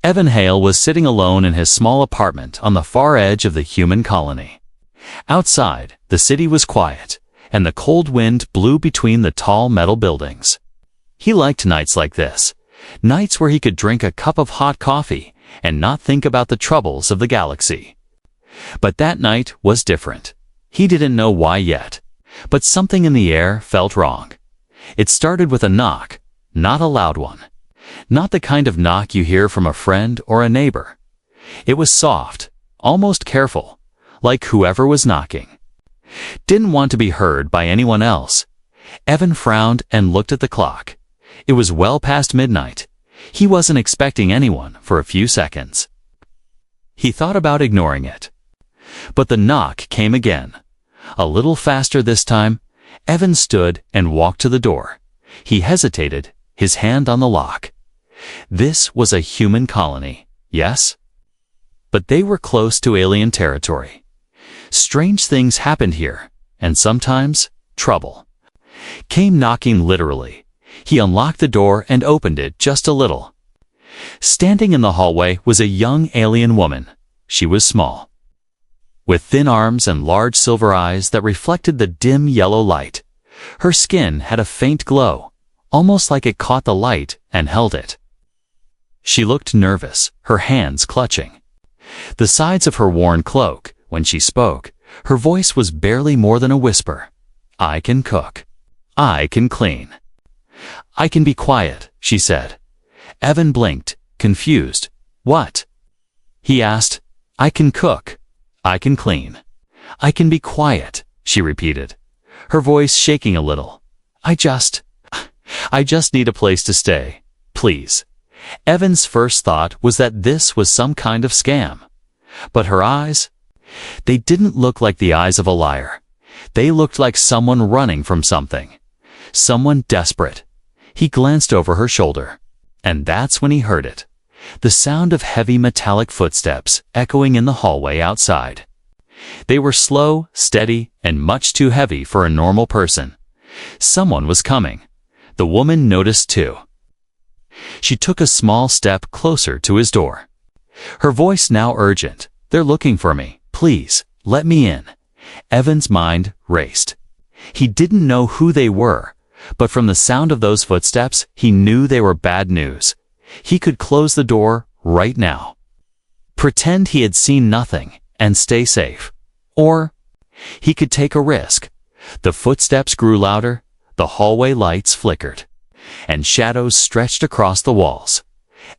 Evan Hale was sitting alone in his small apartment on the far edge of the human colony. Outside, the city was quiet, and the cold wind blew between the tall metal buildings. He liked nights like this, nights where he could drink a cup of hot coffee and not think about the troubles of the galaxy. But that night was different. He didn't know why yet, but something in the air felt wrong. It started with a knock, not a loud one. Not the kind of knock you hear from a friend or a neighbor. It was soft, almost careful, like whoever was knocking didn't want to be heard by anyone else. Evan frowned and looked at the clock. It was well past midnight. He wasn't expecting anyone for a few seconds. He thought about ignoring it. But the knock came again. A little faster this time. Evan stood and walked to the door. He hesitated, his hand on the lock. This was a human colony, yes? But they were close to alien territory. Strange things happened here, and sometimes, trouble came knocking literally. He unlocked the door and opened it just a little. Standing in the hallway was a young alien woman. She was small, with thin arms and large silver eyes that reflected the dim yellow light. Her skin had a faint glow, almost like it caught the light and held it. She looked nervous, her hands clutching the sides of her worn cloak. When she spoke, her voice was barely more than a whisper. "I can cook. I can clean. I can be quiet," she said. Evan blinked, confused. "What?" he asked. "I can cook. I can clean. I can be quiet," she repeated, her voice shaking a little. I just need a place to stay, please." Evan's first thought was that this was some kind of scam. But her eyes, they didn't look like the eyes of a liar. They looked like someone running from something. Someone desperate. He glanced over her shoulder. And that's when he heard it. The sound of heavy metallic footsteps echoing in the hallway outside. They were slow, steady, and much too heavy for a normal person. Someone was coming. The woman noticed too. She took a small step closer to his door. Her voice now urgent. "They're looking for me. Please, let me in." Evan's mind raced. He didn't know who they were, but from the sound of those footsteps, he knew they were bad news. He could close the door right now. Pretend he had seen nothing and stay safe. Or he could take a risk. The footsteps grew louder, the hallway lights flickered, and shadows stretched across the walls.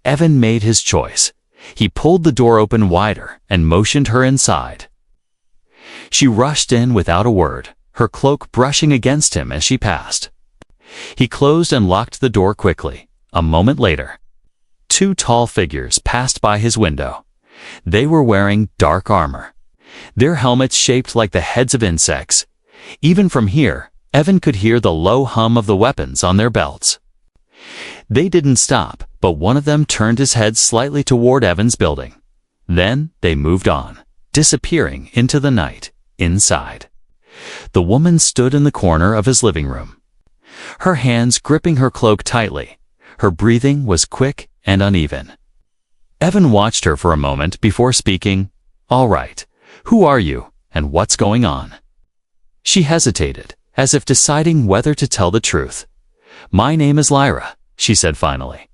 Evan made his choice. He pulled the door open wider and motioned her inside. She rushed in without a word, her cloak brushing against him as she passed. He closed and locked the door quickly. A moment later, two tall figures passed by his window. They were wearing dark armor, their helmets shaped like the heads of insects. Even from here, Evan could hear the low hum of the weapons on their belts. They didn't stop, but one of them turned his head slightly toward Evan's building. Then they moved on, disappearing into the night, inside. The woman stood in the corner of his living room, her hands gripping her cloak tightly. Her breathing was quick and uneven. Evan watched her for a moment before speaking. "All right, who are you, and what's going on?" She hesitated, as if deciding whether to tell the truth. "My name is Lyra," she said finally.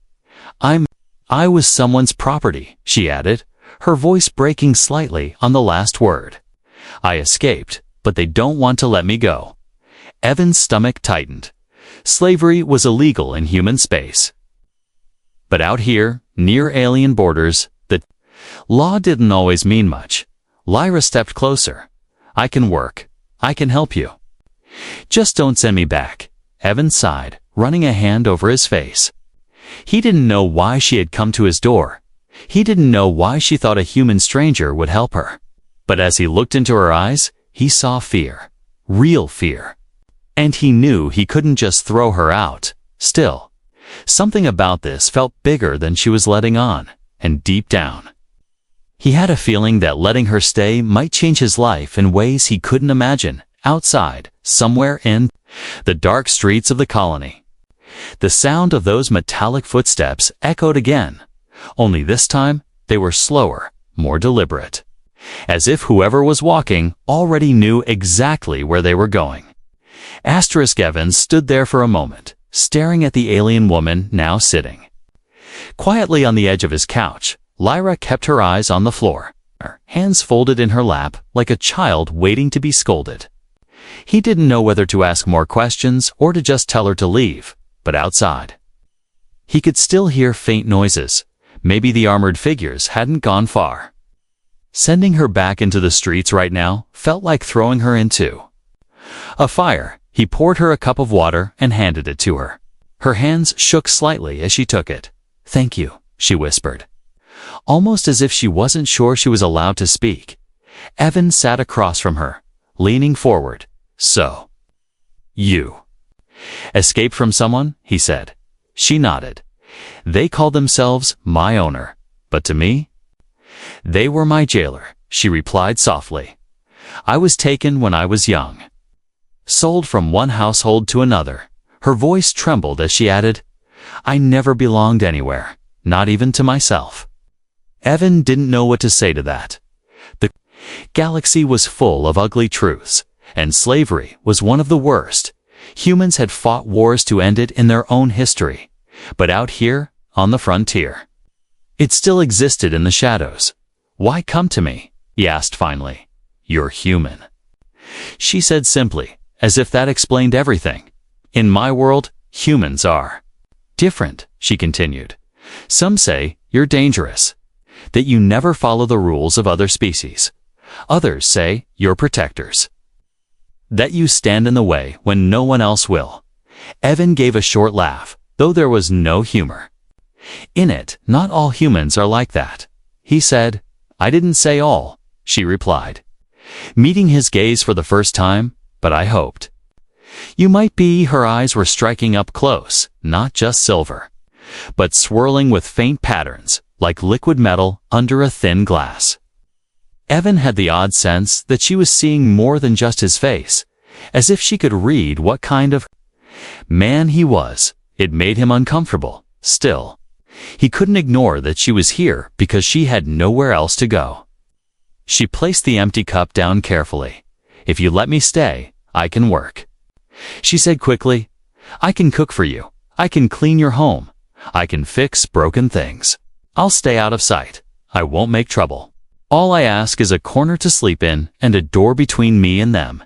I was someone's property," she added, her voice breaking slightly on the last word. "I escaped, but they don't want to let me go." Evan's stomach tightened. Slavery was illegal in human space. But out here, near alien borders, the law didn't always mean much. Lyra stepped closer. "I can work. I can help you. Just don't send me back." Evan sighed, running a hand over his face. He didn't know why she had come to his door. He didn't know why she thought a human stranger would help her. But as he looked into her eyes, he saw fear. Real fear. And he knew he couldn't just throw her out. Still, something about this felt bigger than she was letting on, and deep down, he had a feeling that letting her stay might change his life in ways he couldn't imagine. Outside, somewhere in the dark streets of the colony, the sound of those metallic footsteps echoed again. Only this time, they were slower, more deliberate. As if whoever was walking already knew exactly where they were going. Evan stood there for a moment, staring at the alien woman now sitting. Quietly on the edge of his couch, Lyra kept her eyes on the floor, her hands folded in her lap like a child waiting to be scolded. He didn't know whether to ask more questions or to just tell her to leave, but outside, he could still hear faint noises. Maybe the armored figures hadn't gone far. Sending her back into the streets right now felt like throwing her into a fire. He poured her a cup of water and handed it to her. Her hands shook slightly as she took it. "Thank you," she whispered. Almost as if she wasn't sure she was allowed to speak. Evan sat across from her, leaning forward. "So, you escaped from someone?" he said. She nodded. "They called themselves my owner, but to me, they were my jailer," she replied softly. "I was taken when I was young, sold from one household to another." Her voice trembled as she added, "I never belonged anywhere, not even to myself." Evan didn't know what to say to that. The galaxy was full of ugly truths, and slavery was one of the worst. Humans had fought wars to end it in their own history, but out here, on the frontier, it still existed in the shadows. "Why come to me?" he asked finally. "You're human," she said simply, as if that explained everything. "In my world, humans are different," she continued. "Some say you're dangerous, that you never follow the rules of other species. Others say you're protectors, that you stand in the way when no one else will." Evan gave a short laugh, though there was no humor in it. "Not all humans are like that," he said. "I didn't say all," she replied, meeting his gaze for the first time, "but I hoped you might be." Her eyes were striking up close, not just silver, but swirling with faint patterns, like liquid metal under a thin glass. Evan had the odd sense that she was seeing more than just his face, as if she could read what kind of man he was. It made him uncomfortable. Still, he couldn't ignore that she was here because she had nowhere else to go. She placed the empty cup down carefully. "If you let me stay, I can work," she said quickly. "I can cook for you. I can clean your home. I can fix broken things. I'll stay out of sight. I won't make trouble. All I ask is a corner to sleep in and a door between me and them."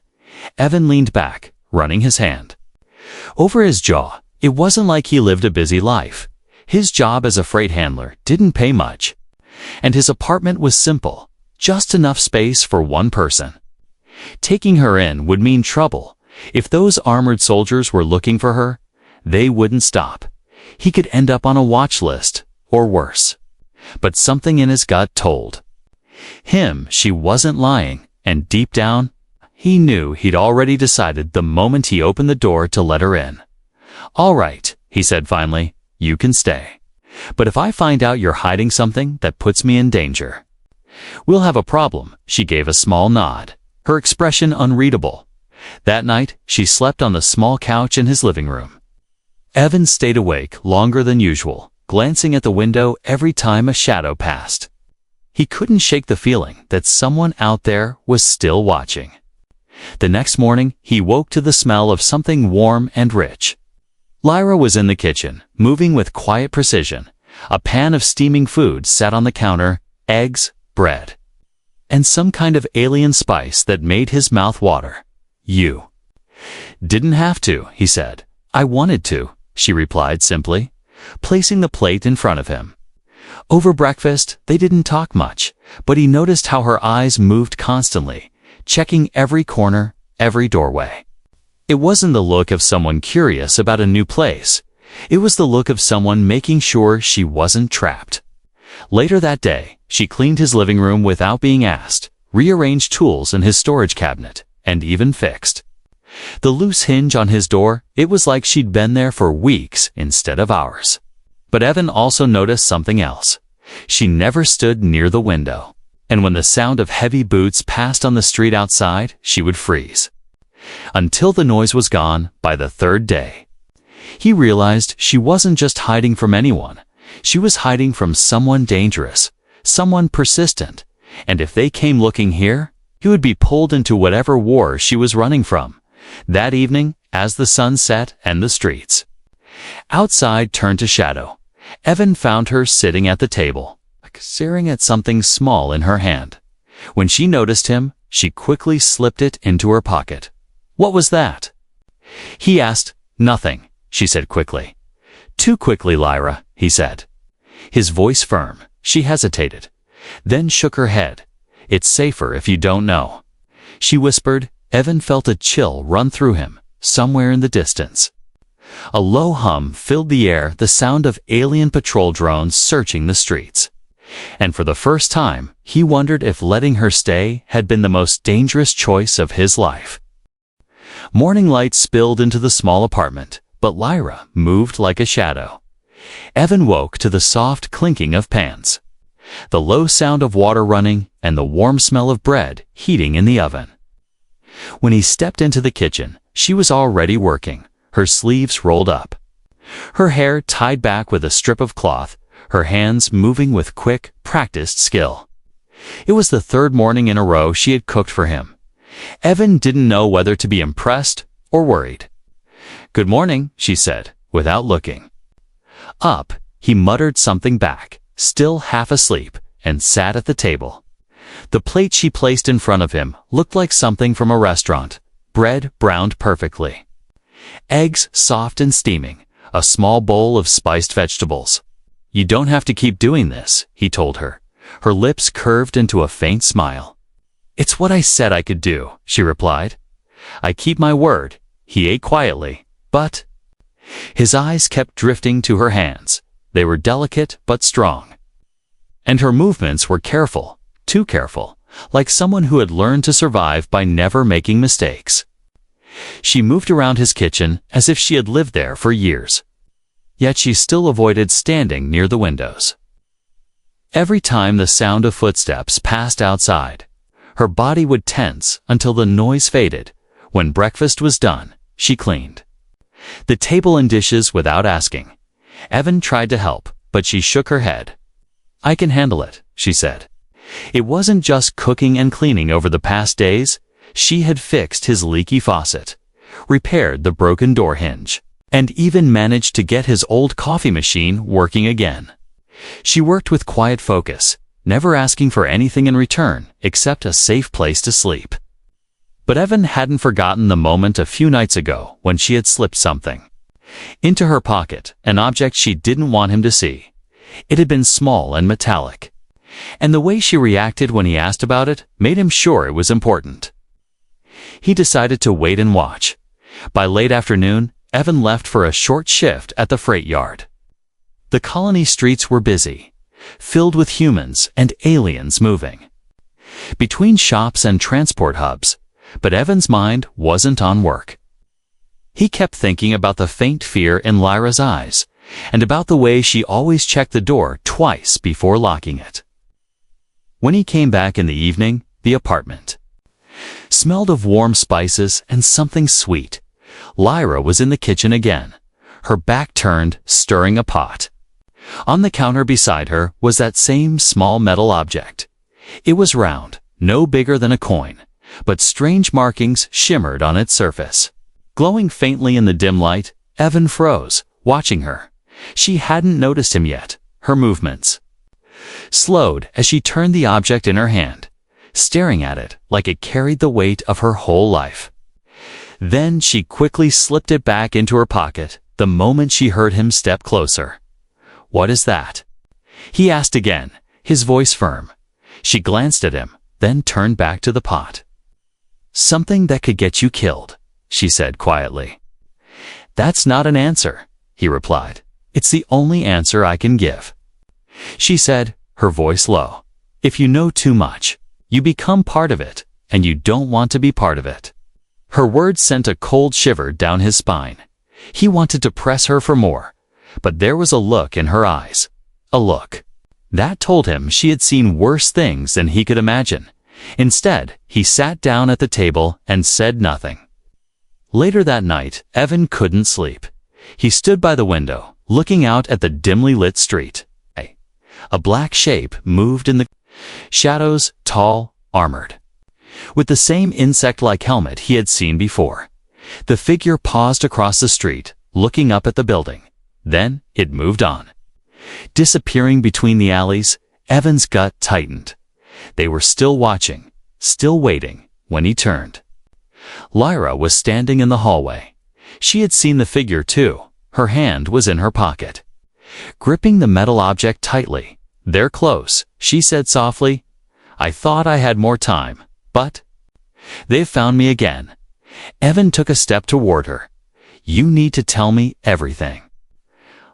Evan leaned back, running his hand over his jaw. It wasn't like he lived a busy life. His job as a freight handler didn't pay much, and his apartment was simple, just enough space for one person. Taking her in would mean trouble. If those armored soldiers were looking for her, they wouldn't stop. He could end up on a watch list, or worse. But something in his gut told him she wasn't lying, and deep down, he knew he'd already decided the moment he opened the door to let her in. "All right," he said finally, "you can stay. But if I find out you're hiding something that puts me in danger, we'll have a problem." She gave a small nod, her expression unreadable. That night, she slept on the small couch in his living room. Evan stayed awake longer than usual, glancing at the window every time a shadow passed. He couldn't shake the feeling that someone out there was still watching. The next morning, he woke to the smell of something warm and rich. Lyra was in the kitchen, moving with quiet precision. A pan of steaming food sat on the counter, eggs, bread, and some kind of alien spice that made his mouth water. "You didn't have to," he said. "I wanted to," she replied simply, placing the plate in front of him. Over breakfast, they didn't talk much, but he noticed how her eyes moved constantly, checking every corner, every doorway. It wasn't the look of someone curious about a new place. It was the look of someone making sure she wasn't trapped. Later that day, she cleaned his living room without being asked, rearranged tools in his storage cabinet, and even fixed the loose hinge on his door. It was like she'd been there for weeks instead of hours. But Evan also noticed something else. She never stood near the window, and when the sound of heavy boots passed on the street outside, she would freeze. Until the noise was gone by the third day. He realized she wasn't just hiding from anyone. She was hiding from someone dangerous, someone persistent, and if they came looking here, he would be pulled into whatever war she was running from. That evening, as the sun set and the streets outside turned to shadow, Evan found her sitting at the table, staring at something small in her hand. When she noticed him, she quickly slipped it into her pocket. "What was that?" He asked. "Nothing," she said quickly. "Too quickly, Lyra," he said. His voice firm. She hesitated, then shook her head. "It's safer if you don't know," she whispered. Evan felt a chill run through him, somewhere in the distance. A low hum filled the air, the sound of alien patrol drones searching the streets. And for the first time, he wondered if letting her stay had been the most dangerous choice of his life. Morning light spilled into the small apartment, but Lyra moved like a shadow. Evan woke to the soft clinking of pans, the low sound of water running, and the warm smell of bread heating in the oven. When he stepped into the kitchen, she was already working, her sleeves rolled up, her hair tied back with a strip of cloth, her hands moving with quick, practiced skill. It was the third morning in a row she had cooked for him. Evan didn't know whether to be impressed or worried. "Good morning," she said, without looking up. He muttered something back, still half asleep, and sat at the table. The plate she placed in front of him looked like something from a restaurant, bread browned perfectly, eggs soft and steaming, a small bowl of spiced vegetables. "You don't have to keep doing this," he told her. Her lips curved into a faint smile. "It's what I said I could do," she replied. "I keep my word." He ate quietly, but his eyes kept drifting to her hands. They were delicate but strong, and her movements were careful, too careful, like someone who had learned to survive by never making mistakes. She moved around his kitchen as if she had lived there for years. Yet she still avoided standing near the windows. Every time the sound of footsteps passed outside, her body would tense until the noise faded. When breakfast was done, she cleaned the table and dishes without asking. Evan tried to help, but she shook her head. "I can handle it," she said. It wasn't just cooking and cleaning over the past days. She had fixed his leaky faucet, repaired the broken door hinge, and even managed to get his old coffee machine working again. She worked with quiet focus, never asking for anything in return except a safe place to sleep. But Evan hadn't forgotten the moment a few nights ago when she had slipped something into her pocket, an object she didn't want him to see. It had been small and metallic, and the way she reacted when he asked about it made him sure it was important. He decided to wait and watch. By late afternoon, Evan left for a short shift at the freight yard. The colony streets were busy, filled with humans and aliens moving between shops and transport hubs, but Evan's mind wasn't on work. He kept thinking about the faint fear in Lyra's eyes, and about the way she always checked the door twice before locking it. When he came back in the evening, the apartment smelled of warm spices and something sweet. Lyra was in the kitchen again, her back turned, stirring a pot. On the counter beside her was that same small metal object. It was round, no bigger than a coin, but strange markings shimmered on its surface. Glowing faintly in the dim light, Evan froze, watching her. She hadn't noticed him yet. Her movements slowed as she turned the object in her hand, staring at it like it carried the weight of her whole life. Then she quickly slipped it back into her pocket the moment she heard him step closer. "What is that?" he asked again, his voice firm. She glanced at him, then turned back to the pot. "Something that could get you killed," she said quietly. "That's not an answer," he replied. "It's the only answer I can give," she said, her voice low. "If you know too much, you become part of it, and you don't want to be part of it." Her words sent a cold shiver down his spine. He wanted to press her for more, but there was a look in her eyes, a look that told him she had seen worse things than he could imagine. Instead, he sat down at the table and said nothing. Later that night, Evan couldn't sleep. He stood by the window, looking out at the dimly lit street. A black shape moved in the shadows, tall, armored. With the same insect-like helmet he had seen before. The figure paused across the street, looking up at the building. Then it moved on. Disappearing between the alleys, Evan's gut tightened. They were still watching, still waiting, when he turned. Lyra was standing in the hallway. She had seen the figure too. Her hand was in her pocket. Gripping the metal object tightly. "They're close," she said softly. "I thought I had more time, but they've found me again." Evan took a step toward her. "You need to tell me everything."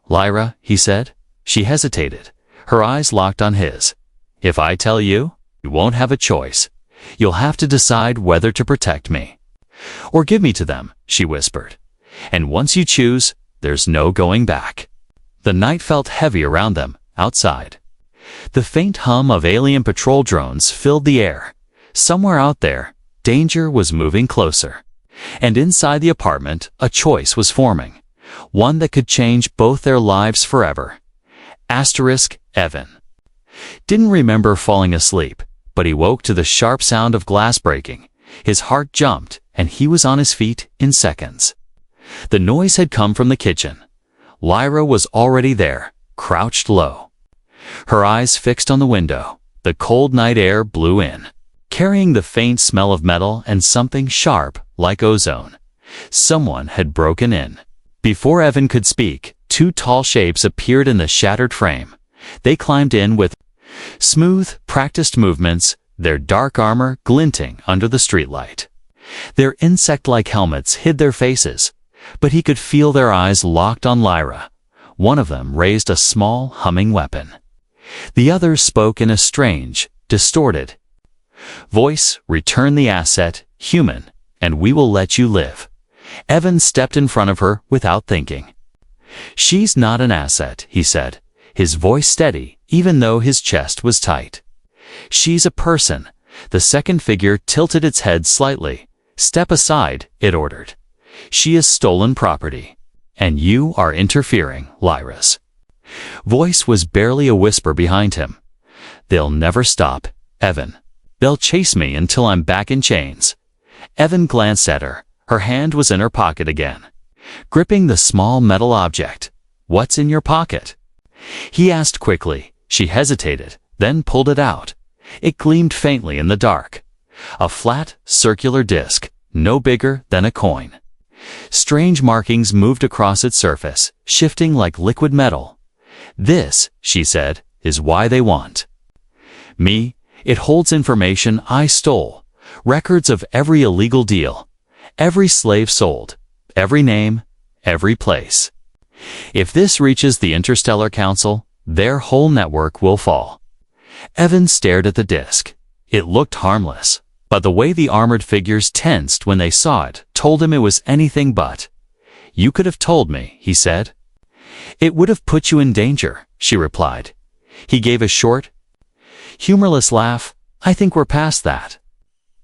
"Lyra," he said. She hesitated. Her eyes locked on his. "If I tell you, you won't have a choice. You'll have to decide whether to protect me or give me to them," she whispered. "And once you choose, there's no going back." The night felt heavy around them, outside. The faint hum of alien patrol drones filled the air. Somewhere out there, danger was moving closer. And inside the apartment, a choice was forming. One that could change both their lives forever. Evan didn't remember falling asleep, but he woke to the sharp sound of glass breaking. His heart jumped, and he was on his feet in seconds. The noise had come from the kitchen. Lyra was already there, crouched low. Her eyes fixed on the window. The cold night air blew in, carrying the faint smell of metal and something sharp, like ozone. Someone had broken in. Before Evan could speak, two tall shapes appeared in the shattered frame. They climbed in with smooth, practiced movements, their dark armor glinting under the streetlight. Their insect-like helmets hid their faces, but he could feel their eyes locked on Lyra. One of them raised a small, humming weapon. The other spoke in a strange, distorted voice. "Return the asset, human, and we will let you live." Evan stepped in front of her without thinking. "She's not an asset," he said, his voice steady, even though his chest was tight. "She's a person." The second figure tilted its head slightly. "Step aside," it ordered. "She is stolen property, and you are interfering." Lyra's voice was barely a whisper behind him. "They'll never stop, Evan. They'll chase me until I'm back in chains." Evan glanced at her. Her hand was in her pocket again, gripping the small metal object. "What's in your pocket?" he asked quickly. She hesitated, then pulled it out. It gleamed faintly in the dark. A flat, circular disc, no bigger than a coin. Strange markings moved across its surface, shifting like liquid metal. "This," she said, "is why they want me. It holds information I stole, records of every illegal deal, every slave sold, every name, every place. If this reaches the Interstellar Council, their whole network will fall." Evan stared at the disc. It looked harmless, but the way the armored figures tensed when they saw it told him it was anything but. "You could have told me," he said. "It would have put you in danger," she replied. He gave a short, humorless laugh. "I think we're past that."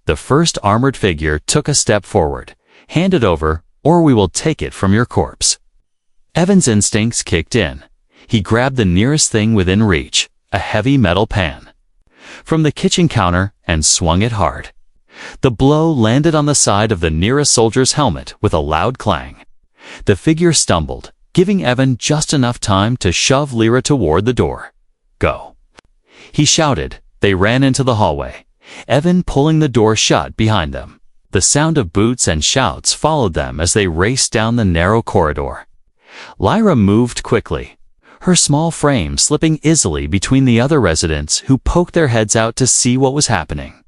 The first armored figure took a step forward. "Hand it over, or we will take it from your corpse." Evan's instincts kicked in. He grabbed the nearest thing within reach, a heavy metal pan, from the kitchen counter, and swung it hard. The blow landed on the side of the nearest soldier's helmet with a loud clang. The figure stumbled, giving Evan just enough time to shove Lyra toward the door. "Go," he shouted. They ran into the hallway, Evan pulling the door shut behind them. The sound of boots and shouts followed them as they raced down the narrow corridor. Lyra moved quickly, her small frame slipping easily between the other residents who poked their heads out to see what was happening.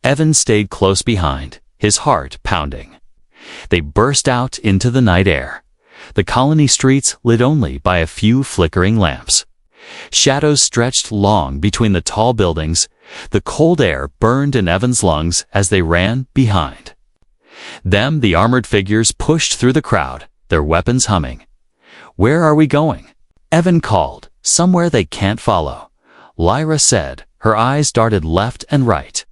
Evan stayed close behind, his heart pounding. They burst out into the night air. The colony streets lit only by a few flickering lamps. Shadows stretched long between the tall buildings. The cold air burned in Evan's lungs as they ran behind them. The armored figures pushed through the crowd, their weapons humming. "Where are we going?" Evan called. "Somewhere they can't follow," Lyra said. Her eyes darted left and right.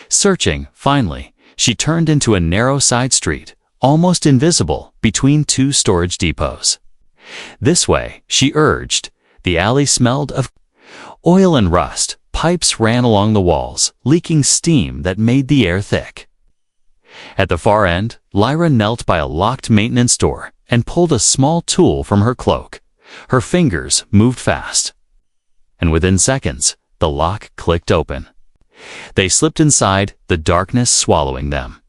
Searching, finally, she turned into a narrow side street, almost invisible, between two storage depots. This way, she urged. The alley smelled of oil and rust. Pipes ran along the walls, leaking steam that made the air thick. At the far end, Lyra knelt by a locked maintenance door and pulled a small tool from her cloak. Her fingers moved fast. And within seconds, the lock clicked open. They slipped inside, the darkness swallowing them.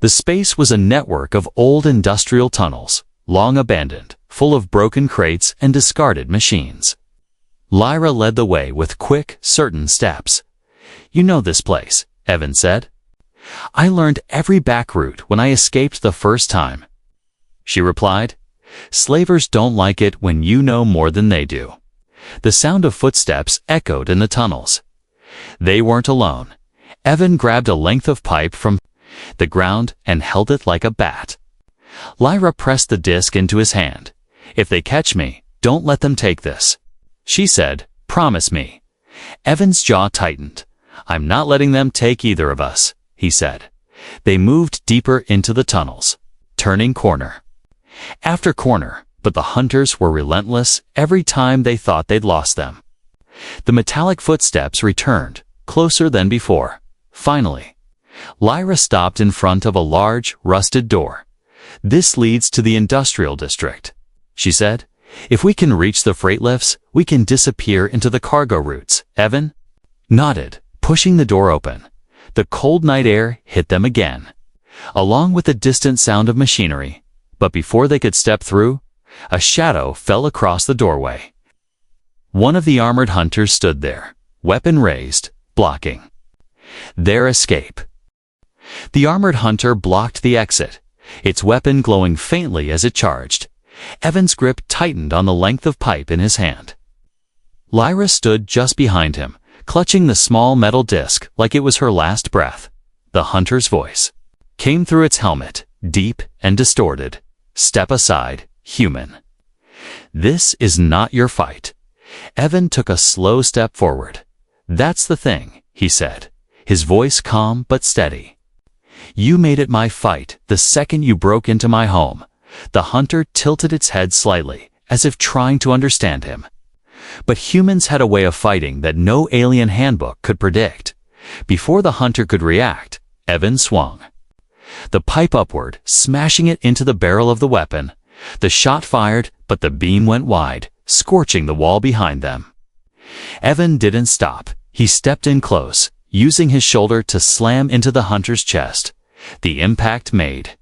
The space was a network of old industrial tunnels, long abandoned, full of broken crates and discarded machines. Lyra led the way with quick, certain steps. "You know this place," Evan said. "I learned every back route when I escaped the first time." She replied, "Slavers don't like it when you know more than they do." The sound of footsteps echoed in the tunnels. They weren't alone. Evan grabbed a length of pipe from the ground and held it like a bat. Lyra pressed the disc into his hand. "If they catch me, don't let them take this," she said. "Promise me." Evan's jaw tightened. "I'm not letting them take either of us," he said. They moved deeper into the tunnels, turning corner after corner, but the hunters were relentless every time they thought they'd lost them. The metallic footsteps returned, closer than before. Finally, Lyra stopped in front of a large, rusted door. "This leads to the industrial district," she said. "If we can reach the freight lifts, we can disappear into the cargo routes." Evan nodded, pushing the door open. The cold night air hit them again, along with the distant sound of machinery. But before they could step through, a shadow fell across the doorway. One of the armored hunters stood there, weapon raised, blocking their escape. The armored hunter blocked the exit, its weapon glowing faintly as it charged. Evan's grip tightened on the length of pipe in his hand. Lyra stood just behind him, clutching the small metal disc like it was her last breath. The hunter's voice came through its helmet, deep and distorted. "Step aside, human. This is not your fight." Evan took a slow step forward. "That's the thing," he said, his voice calm but steady. "You made it my fight the second you broke into my home." The hunter tilted its head slightly, as if trying to understand him. But humans had a way of fighting that no alien handbook could predict. Before the hunter could react, Evan swung the pipe upward, smashing it into the barrel of the weapon. The shot fired, but the beam went wide, scorching the wall behind them. Evan didn't stop. He stepped in close, using his shoulder to slam into the hunter's chest. The impact made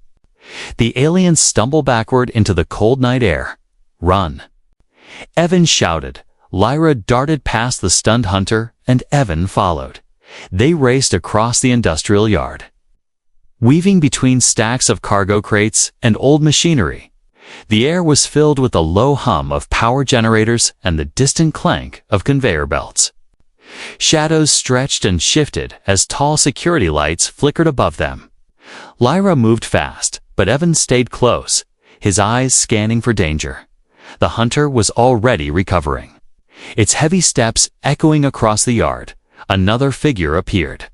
the alien stumble backward into the cold night air. "Run!" Evan shouted. Lyra darted past the stunned hunter, and Evan followed. They raced across the industrial yard, weaving between stacks of cargo crates and old machinery. The air was filled with the low hum of power generators and the distant clank of conveyor belts. Shadows stretched and shifted as tall security lights flickered above them. Lyra moved fast, but Evan stayed close, his eyes scanning for danger. The hunter was already recovering. Its heavy steps echoing across the yard, another figure appeared.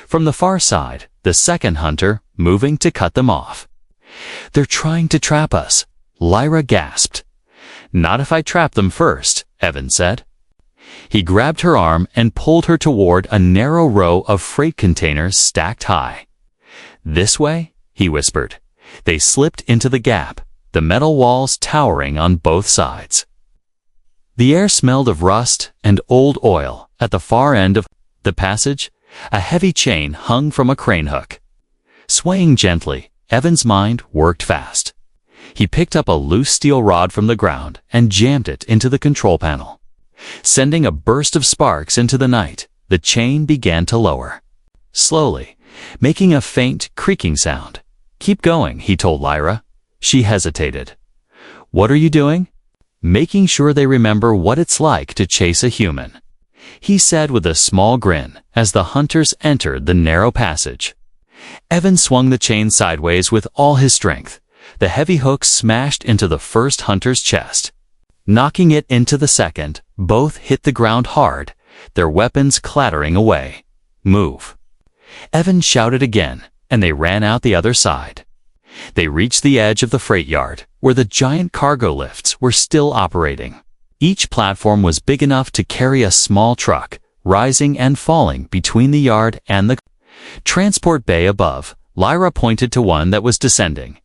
From the far side, the second hunter, moving to cut them off. "They're trying to trap us," Lyra gasped. "Not if I trap them first," Evan said. He grabbed her arm and pulled her toward a narrow row of freight containers stacked high. "This way?" he whispered. They slipped into the gap, the metal walls towering on both sides. The air smelled of rust and old oil. At the far end of the passage, a heavy chain hung from a crane hook. Swaying gently, Evan's mind worked fast. He picked up a loose steel rod from the ground and jammed it into the control panel. Sending a burst of sparks into the night, the chain began to lower. Slowly, making a faint creaking sound. "Keep going," he told Lyra. She hesitated. "What are you doing?" "Making sure they remember what it's like to chase a human," he said with a small grin as the hunters entered the narrow passage. Evan swung the chain sideways with all his strength. The heavy hook smashed into the first hunter's chest. Knocking it into the second, both hit the ground hard, their weapons clattering away. "Move!" Evan shouted again, and they ran out the other side. They reached the edge of the freight yard, where the giant cargo lifts were still operating. Each platform was big enough to carry a small truck, rising and falling between the yard and the transport bay above. Lyra pointed to one that was descending.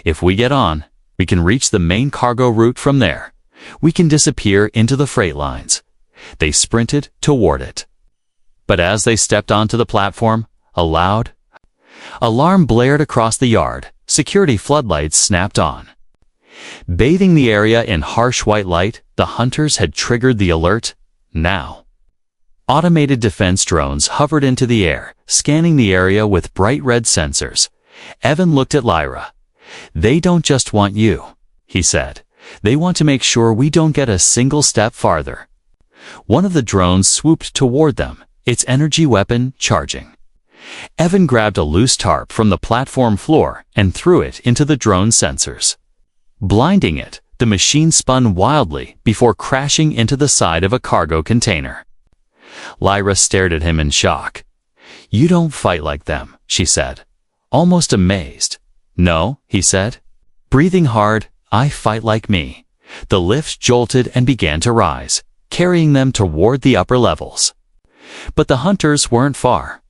If we get on, we can reach the main cargo route from there. We can disappear into the freight lines. They sprinted toward it. But as they stepped onto the platform, a loud alarm blared across the yard. Security floodlights snapped on. Bathing the area in harsh white light, the hunters had triggered the alert. Now, automated defense drones hovered into the air, scanning the area with bright red sensors. Evan looked at Lyra. "They don't just want you," he said. "They want to make sure we don't get a single step farther." One of the drones swooped toward them, its energy weapon charging. Evan grabbed a loose tarp from the platform floor and threw it into the drone's sensors. Blinding it, the machine spun wildly before crashing into the side of a cargo container. Lyra stared at him in shock. "You don't fight like them," she said, almost amazed. "No," he said. Breathing hard, "I fight like me." The lift jolted and began to rise, carrying them toward the upper levels. But the hunters weren't far.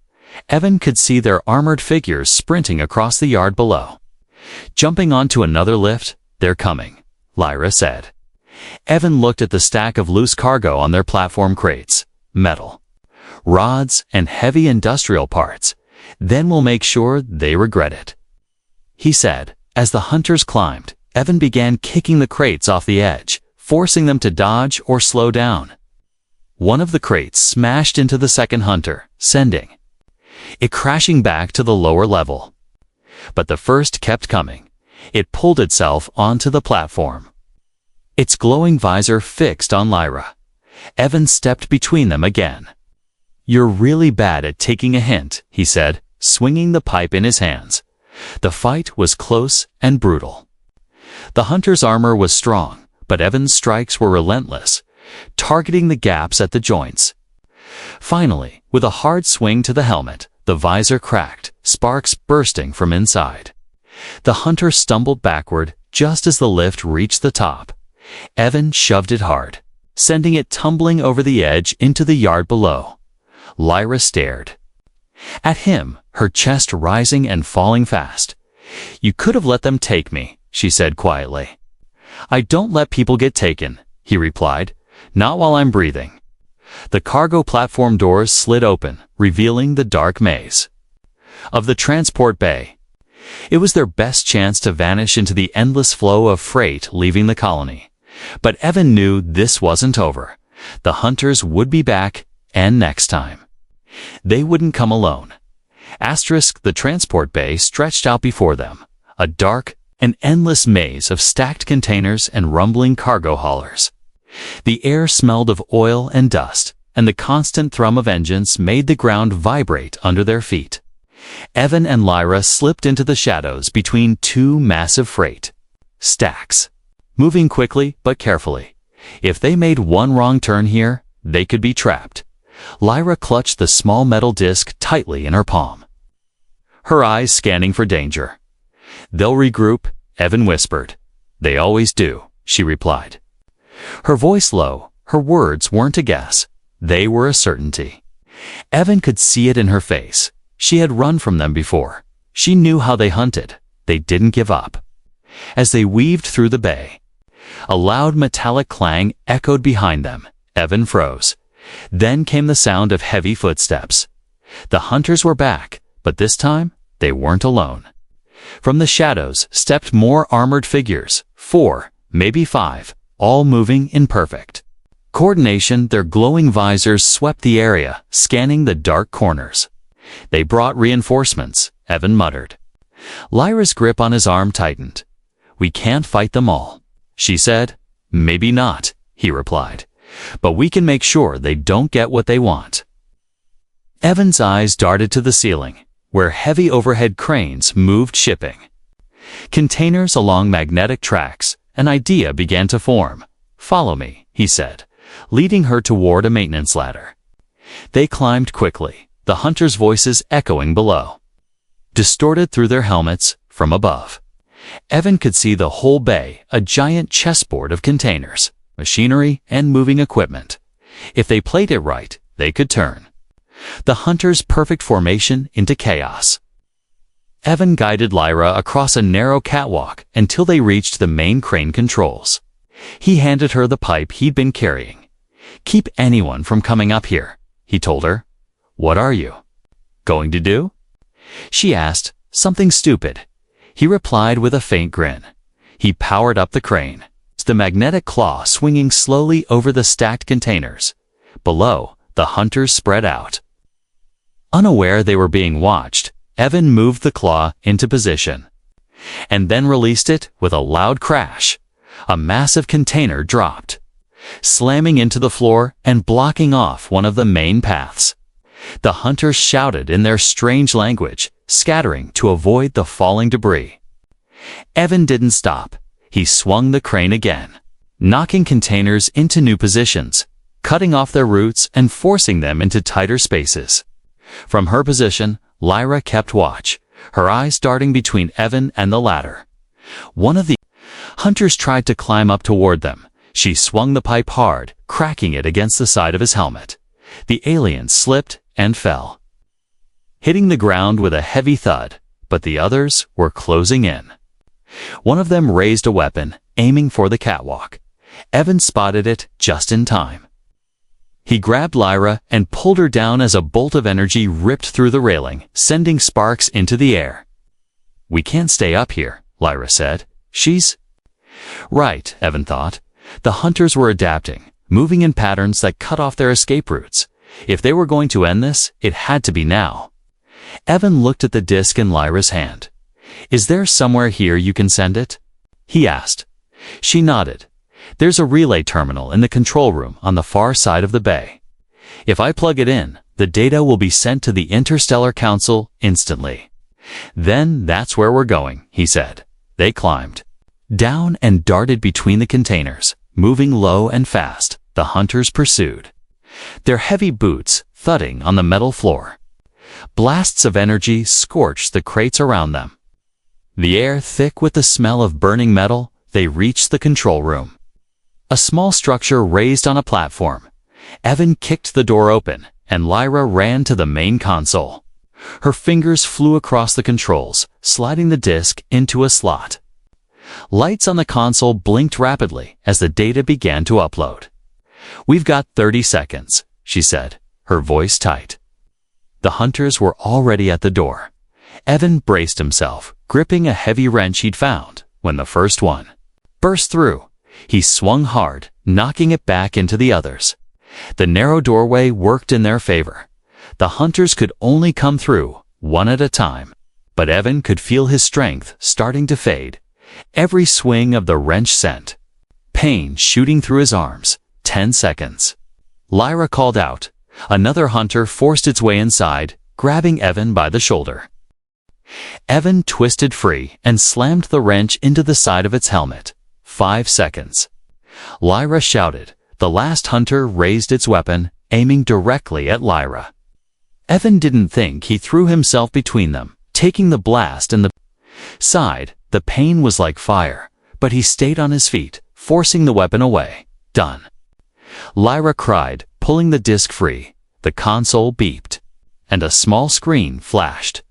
Evan could see their armored figures sprinting across the yard below. "Jumping onto another lift, they're coming," Lyra said. Evan looked at the stack of loose cargo on their platform crates. "Metal, rods, and heavy industrial parts. Then we'll make sure they regret it," he said. As the hunters climbed, Evan began kicking the crates off the edge, forcing them to dodge or slow down. One of the crates smashed into the second hunter, sending it crashing back to the lower level. But the first kept coming. It pulled itself onto the platform, its glowing visor fixed on Lyra. Evan stepped between them again. "You're really bad at taking a hint," he said, swinging the pipe in his hands. The fight was close and brutal. The hunter's armor was strong, but Evan's strikes were relentless, targeting the gaps at the joints. Finally, with a hard swing to the helmet, the visor cracked, sparks bursting from inside. The hunter stumbled backward just as the lift reached the top. Evan shoved it hard, sending it tumbling over the edge into the yard below. Lyra stared at him, her chest rising and falling fast. "You could have let them take me," she said quietly. "I don't let people get taken," he replied. "Not while I'm breathing." The cargo platform doors slid open, revealing the dark maze of the transport bay. It was their best chance to vanish into the endless flow of freight leaving the colony. But Evan knew this wasn't over. The hunters would be back, and next time. They wouldn't come alone. The transport bay stretched out before them, a dark and endless maze of stacked containers and rumbling cargo haulers. The air smelled of oil and dust, and the constant thrum of engines made the ground vibrate under their feet. Evan and Lyra slipped into the shadows between two massive freight stacks, moving quickly but carefully. If they made one wrong turn here, they could be trapped. Lyra clutched the small metal disc tightly in her palm, her eyes scanning for danger. "They'll regroup," Evan whispered. "They always do," she replied. Her voice low, her words weren't a guess. They were a certainty. Evan could see it in her face. She had run from them before. She knew how they hunted. They didn't give up. As they weaved through the bay, a loud metallic clang echoed behind them. Evan froze. Then came the sound of heavy footsteps. The hunters were back, but this time they weren't alone. From the shadows stepped more armored figures, 4, maybe 5, all moving in perfect coordination. Their glowing visors swept the area, scanning the dark corners. "They brought reinforcements," Evan muttered. Lyra's grip on his arm tightened. "We can't fight them all," she said. "Maybe not," he replied. "But we can make sure they don't get what they want." Evan's eyes darted to the ceiling, where heavy overhead cranes moved shipping containers along magnetic tracks. An idea began to form. "Follow me," he said, leading her toward a maintenance ladder. They climbed quickly, the hunters' voices echoing below, distorted through their helmets from above. Evan could see the whole bay, a giant chessboard of containers, machinery, and moving equipment. If they played it right, they could turn the hunter's perfect formation into chaos. Evan guided Lyra across a narrow catwalk until they reached the main crane controls. He handed her the pipe he'd been carrying. "Keep anyone from coming up here," he told her. "What are you going to do?" she asked. "Something stupid," he replied with a faint grin. He powered up the crane, the magnetic claw swinging slowly over the stacked containers. Below, the hunters spread out. Unaware they were being watched, Evan moved the claw into position and then released it with a loud crash. A massive container dropped, slamming into the floor and blocking off one of the main paths. The hunters shouted in their strange language, scattering to avoid the falling debris. Evan didn't stop. He swung the crane again, knocking containers into new positions, cutting off their roots and forcing them into tighter spaces. From her position, Lyra kept watch, her eyes darting between Evan and the ladder. One of the hunters tried to climb up toward them. She swung the pipe hard, cracking it against the side of his helmet. The alien slipped and fell, hitting the ground with a heavy thud, but the others were closing in. One of them raised a weapon, aiming for the catwalk. Evan spotted it just in time. He grabbed Lyra and pulled her down as a bolt of energy ripped through the railing, sending sparks into the air. "We can't stay up here," Lyra said. "She's..." Right, Evan thought. The hunters were adapting, moving in patterns that cut off their escape routes. If they were going to end this, it had to be now. Evan looked at the disc in Lyra's hand. "Is there somewhere here you can send it?" he asked. She nodded. "There's a relay terminal in the control room on the far side of the bay. If I plug it in, the data will be sent to the Interstellar Council instantly." "Then that's where we're going," he said. They climbed down and darted between the containers, moving low and fast. The hunters pursued, their heavy boots thudding on the metal floor. Blasts of energy scorched the crates around them. The air thick with the smell of burning metal, they reached the control room. A small structure raised on a platform. Evan kicked the door open, and Lyra ran to the main console. Her fingers flew across the controls, sliding the disc into a slot. Lights on the console blinked rapidly as the data began to upload. "We've got 30 seconds, she said, her voice tight. The hunters were already at the door. Evan braced himself, gripping a heavy wrench he'd found, when the first one burst through. He swung hard, knocking it back into the others. The narrow doorway worked in their favor. The hunters could only come through, one at a time. But Evan could feel his strength starting to fade. Every swing of the wrench sent pain shooting through his arms. 10 seconds. Lyra called out. Another hunter forced its way inside, grabbing Evan by the shoulder. Evan twisted free and slammed the wrench into the side of its helmet. 5 seconds. Lyra shouted. The last hunter raised its weapon, aiming directly at Lyra. Evan didn't think. He threw himself between them, taking the blast in the side. The pain was like fire, but he stayed on his feet, forcing the weapon away. "Done," Lyra cried, pulling the disc free. The console beeped, and a small screen flashed.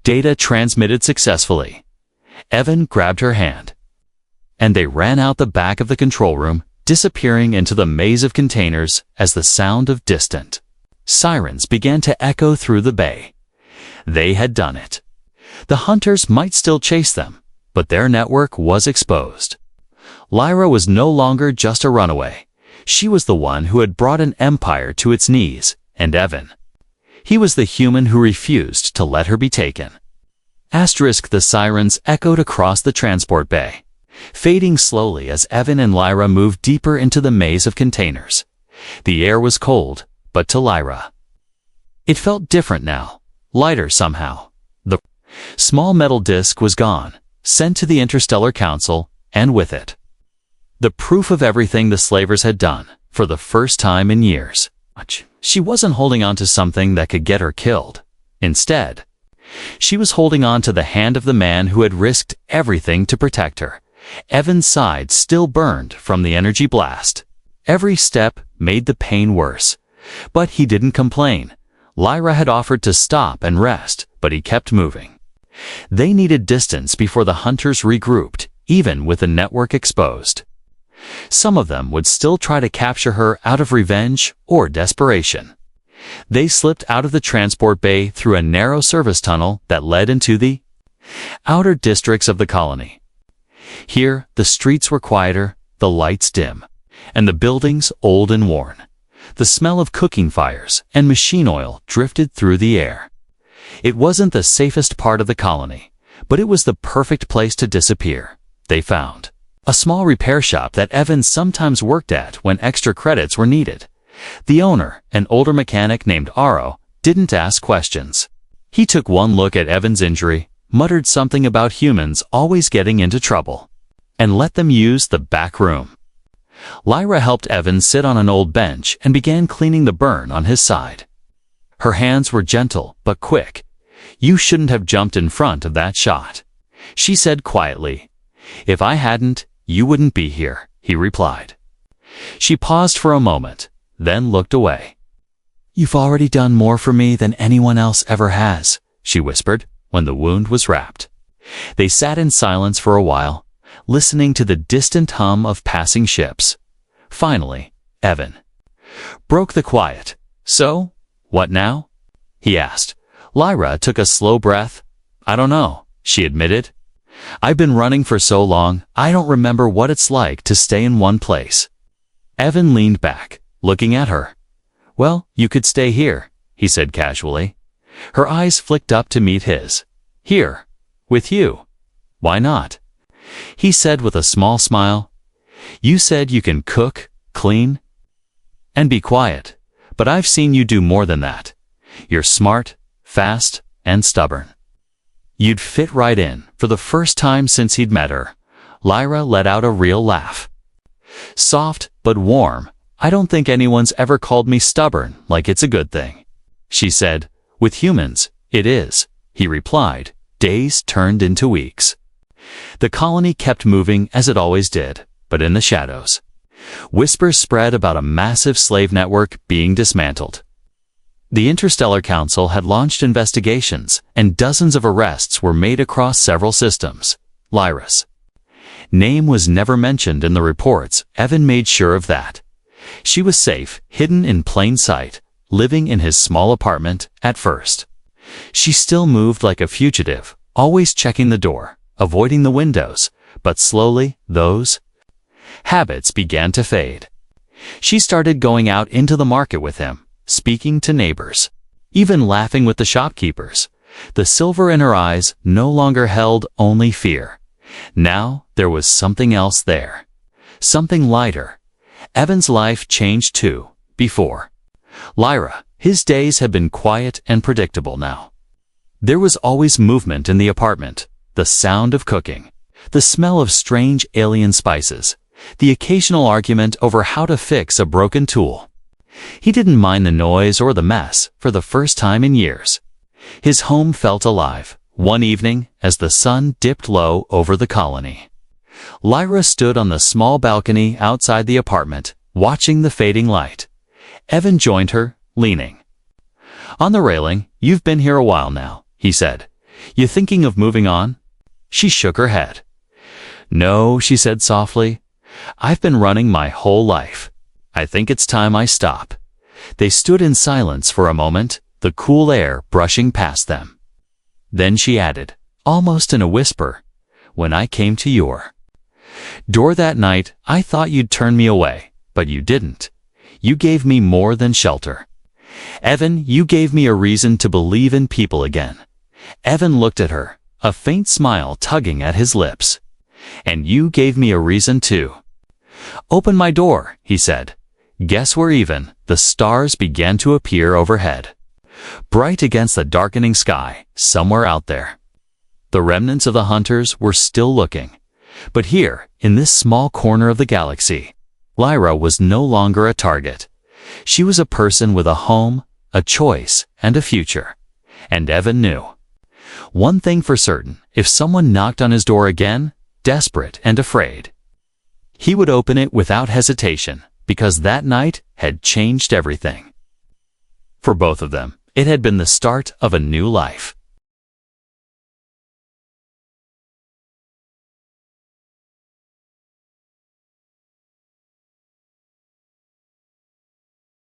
Data transmitted successfully. Evan grabbed her hand, and they ran out the back of the control room, disappearing into the maze of containers as the sound of distant sirens began to echo through the bay. They had done it. The hunters might still chase them, but their network was exposed. Lyra was no longer just a runaway. She was the one who had brought an empire to its knees, and Evan, he was the human who refused to let her be taken. The sirens echoed across the transport bay, fading slowly as Evan and Lyra moved deeper into the maze of containers. The air was cold, but to Lyra, it felt different now, lighter somehow. The small metal disc was gone, sent to the Interstellar Council, and with it, the proof of everything the slavers had done, for the first time in years. She wasn't holding on to something that could get her killed. Instead, She was holding on to the hand of the man who had risked everything to protect her. Evan's side still burned from the energy blast. Every step made the pain worse. But he didn't complain. Lyra had offered to stop and rest, but he kept moving. They needed distance before the hunters regrouped, even with the network exposed. Some of them would still try to capture her out of revenge or desperation. They slipped out of the transport bay through a narrow service tunnel that led into the outer districts of the colony. Here, the streets were quieter, the lights dim, and the buildings old and worn. The smell of cooking fires and machine oil drifted through the air. It wasn't the safest part of the colony, but it was the perfect place to disappear, they found. A small repair shop that Evan sometimes worked at when extra credits were needed. The owner, an older mechanic named Aro, didn't ask questions. He took one look at Evan's injury, muttered something about humans always getting into trouble, and let them use the back room. Lyra helped Evan sit on an old bench and began cleaning the burn on his side. Her hands were gentle but quick. "You shouldn't have jumped in front of that shot," she said quietly. "If I hadn't, you wouldn't be here," he replied. She paused for a moment, then looked away. "You've already done more for me than anyone else ever has," she whispered when the wound was wrapped. They sat in silence for a while, listening to the distant hum of passing ships. Finally, Evan broke the quiet. "So, what now?" he asked. Lyra took a slow breath. "I don't know," she admitted. "I've been running for so long, I don't remember what it's like to stay in one place." Evan leaned back, looking at her. "Well, you could stay here," he said casually. Her eyes flicked up to meet his. "Here? With you? Why not?" He said with a small smile. "You said you can cook, clean, and be quiet, but I've seen you do more than that. You're smart, fast, and stubborn." You'd fit right in. For the first time since he'd met her, Lyra let out a real laugh. Soft but warm. "I don't think anyone's ever called me stubborn like it's a good thing," she said. "With humans, it is," he replied. Days turned into weeks. The colony kept moving as it always did, but in the shadows. Whispers spread about a massive slave network being dismantled. The Interstellar Council had launched investigations, and dozens of arrests were made across several systems. Lyra's name was never mentioned in the reports. Evan made sure of that. She was safe, hidden in plain sight, living in his small apartment at first. She still moved like a fugitive, always checking the door, avoiding the windows, but slowly, those habits began to fade. She started going out into the market with him, speaking to neighbors, even laughing with the shopkeepers. The silver in her eyes no longer held only fear. Now there was something else there. Something lighter. Evan's life changed too. Before Lyra, his days had been quiet and predictable now. There was always movement in the apartment, the sound of cooking, the smell of strange alien spices, the occasional argument over how to fix a broken tool. He didn't mind the noise or the mess for the first time in years. His home felt alive. One evening, as the sun dipped low over the colony, Lyra stood on the small balcony outside the apartment, watching the fading light. Evan joined her, leaning on the railing. "You've been here a while now," he said. "You thinking of moving on?" She shook her head. "No," she said softly. "I've been running my whole life. I think it's time I stop." They stood in silence for a moment, the cool air brushing past them. Then she added, almost in a whisper, "When I came to your door that night, I thought you'd turn me away, but you didn't. You gave me more than shelter. Evan, you gave me a reason to believe in people again." Evan looked at her, a faint smile tugging at his lips. "And you gave me a reason too." "Open my door," he said. "Guess we're even." The stars began to appear overhead, bright against the darkening sky, somewhere out there. The remnants of the hunters were still looking. But here, in this small corner of the galaxy, Lyra was no longer a target. She was a person with a home, a choice, and a future. And Evan knew. One thing for certain, if someone knocked on his door again, desperate and afraid, he would open it without hesitation, because that night had changed everything. For both of them, it had been the start of a new life.